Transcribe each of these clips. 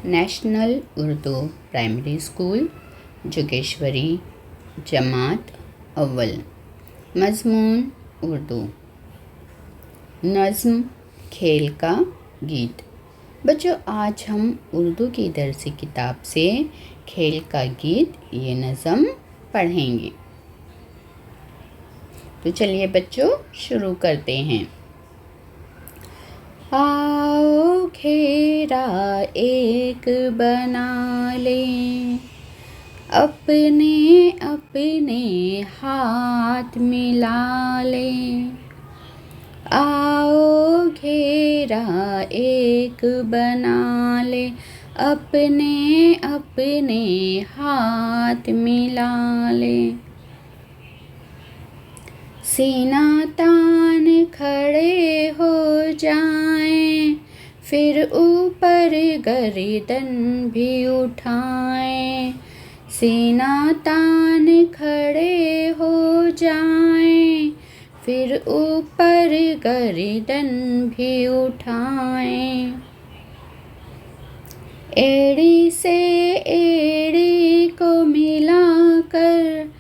National Urdu primary school Jogeshwari जमात अव्वल। मज़मून उर्दू। नज़्म खेल का गीत। बच्चों, आज हम उर्दू की दरसी किताब से खेल का गीत ये नज़्म पढ़ेंगे। तो चलिए बच्चों शुरू करते हैं। आओ घेरा एक बना लें, अपने अपने हाथ मिला लें। आओ घेरा एक बना ले, अपने अपने हाथ मिला ले। सीना तान खड़े हो जाएं, फिर ऊपर गर्दन भी उठाएं। सीना तान खड़े हो जाएं, फिर ऊपर गर्दन भी उठाएं। एड़ी से एड़ी को मिलाकर,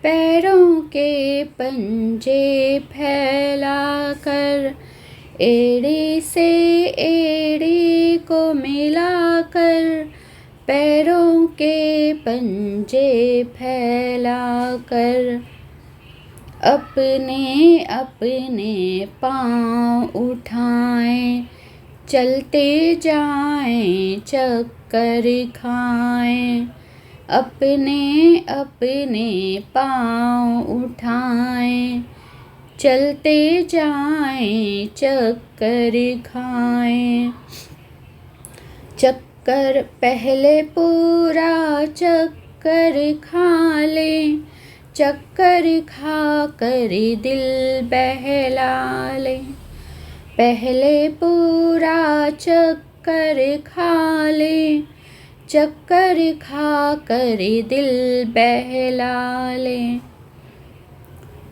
पैरों के पंजे फैलाकर। एड़ी से एड़ी को मिलाकर, पैरों के पंजे फैलाकर। अपने अपने पाँव उठाएं, चलते जाएं चक्कर खाएं। अपने अपने पाँव उठाएं, चलते जाएं चक्कर खाएं। चक्कर पहले पूरा चक्कर खा लें, चक्कर खा कर दिल बहला ले। पहले पूरा चक्कर खा ले, चक्कर खा कर दिल बहला ले।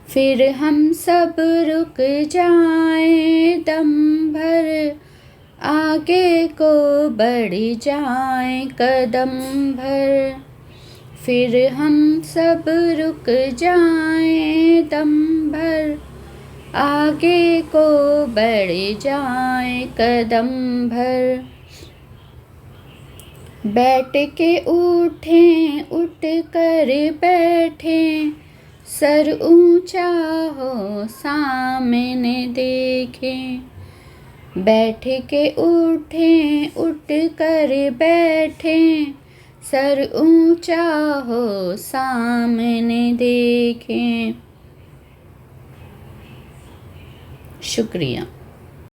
फिर हम सब रुक जाएं दम भर, आगे को बढ़ जाएं कदम भर। फिर हम सब रुक जाएं दम भर, आगे को बढ़ जाएं कदम भर। बैठ के उठें उठ कर बैठें, सर ऊंचा हो सामने देखें। बैठ के उठें उठ कर बैठें, सर ऊंचा हो सामने देखें। शुक्रिया।